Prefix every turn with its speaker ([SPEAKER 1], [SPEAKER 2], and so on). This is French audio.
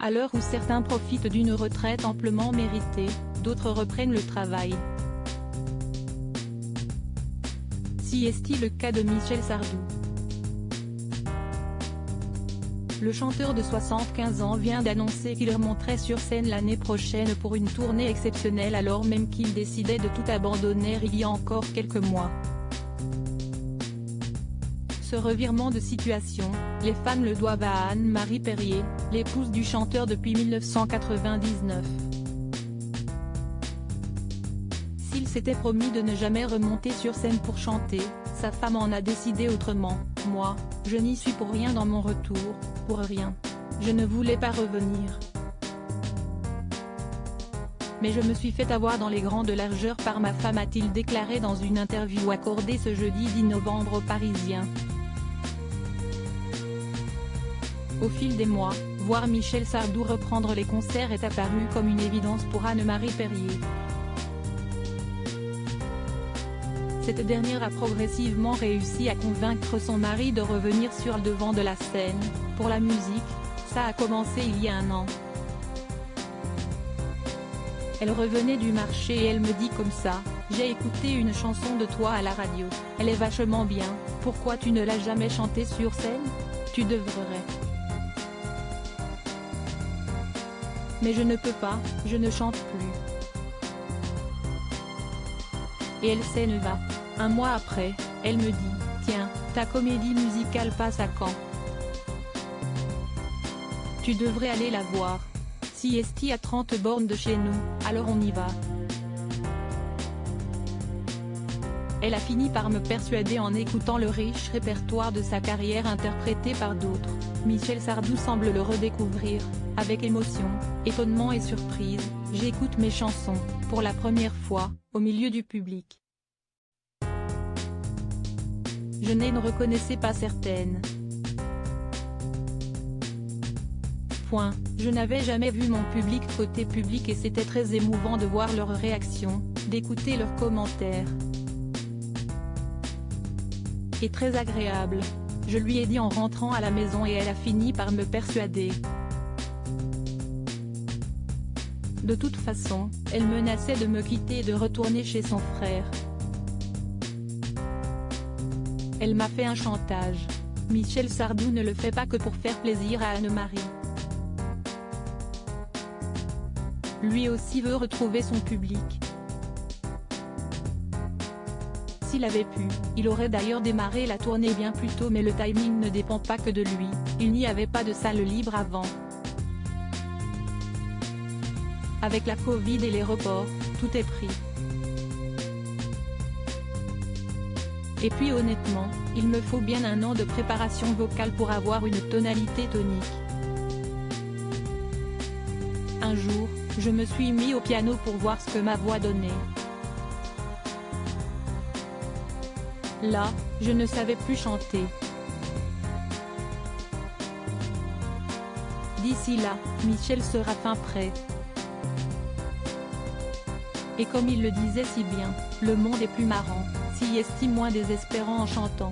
[SPEAKER 1] À l'heure où certains profitent d'une retraite amplement méritée, d'autres reprennent le travail. Si est-il le cas de Michel Sardou. Le chanteur de 75 ans vient d'annoncer qu'il remonterait sur scène l'année prochaine pour une tournée exceptionnelle alors même qu'il décidait de tout abandonner il y a encore quelques mois. Ce revirement de situation, les fans le doivent à Anne-Marie Perrier, l'épouse du chanteur depuis 1999. S'il s'était promis de ne jamais remonter sur scène pour chanter, sa femme en a décidé autrement. Moi, je n'y suis pour rien dans mon retour, pour rien. Je ne voulais pas revenir. Mais je me suis fait avoir dans les grandes largeurs par ma femme, a-t-il déclaré dans une interview accordée ce jeudi 10 novembre aux Parisiens. Au fil des mois, voir Michel Sardou reprendre les concerts est apparu comme une évidence pour Anne-Marie Perrier. Cette dernière a progressivement réussi à convaincre son mari de revenir sur le devant de la scène. Pour la musique, ça a commencé il y a 1 an. Elle revenait du marché et elle me dit comme ça, j'ai écouté une chanson de toi à la radio, elle est vachement bien, pourquoi tu ne l'as jamais chantée sur scène? Tu devrais. Mais je ne peux pas, je ne chante plus. Et elle s'en va. 1 mois après, elle me dit, tiens, ta comédie musicale passe à quand? Tu devrais aller la voir. Si est à 30 bornes de chez nous, alors on y va. Elle a fini par me persuader en écoutant le riche répertoire de sa carrière interprété par d'autres. Michel Sardou semble le redécouvrir, avec émotion, étonnement et surprise. J'écoute mes chansons, pour la première fois, au milieu du public. Je ne reconnaissais pas certaines. Je n'avais jamais vu mon public côté public et c'était très émouvant de voir leurs réactions, d'écouter leurs commentaires. Et très agréable. Je lui ai dit en rentrant à la maison et elle a fini par me persuader. De toute façon, elle menaçait de me quitter et de retourner chez son frère. Elle m'a fait un chantage. Michel Sardou ne le fait pas que pour faire plaisir à Anne-Marie. Lui aussi veut retrouver son public. S'il avait pu, il aurait d'ailleurs démarré la tournée bien plus tôt mais le timing ne dépend pas que de lui, il n'y avait pas de salle libre avant. Avec la Covid et les reports, tout est pris. Et puis honnêtement, il me faut bien 1 an de préparation vocale pour avoir une tonalité tonique. Un jour, je me suis mis au piano pour voir ce que ma voix donnait. Là, je ne savais plus chanter. D'ici là, Michel sera fin prêt. Et comme il le disait si bien, le monde est plus marrant, si est moins désespérant en chantant.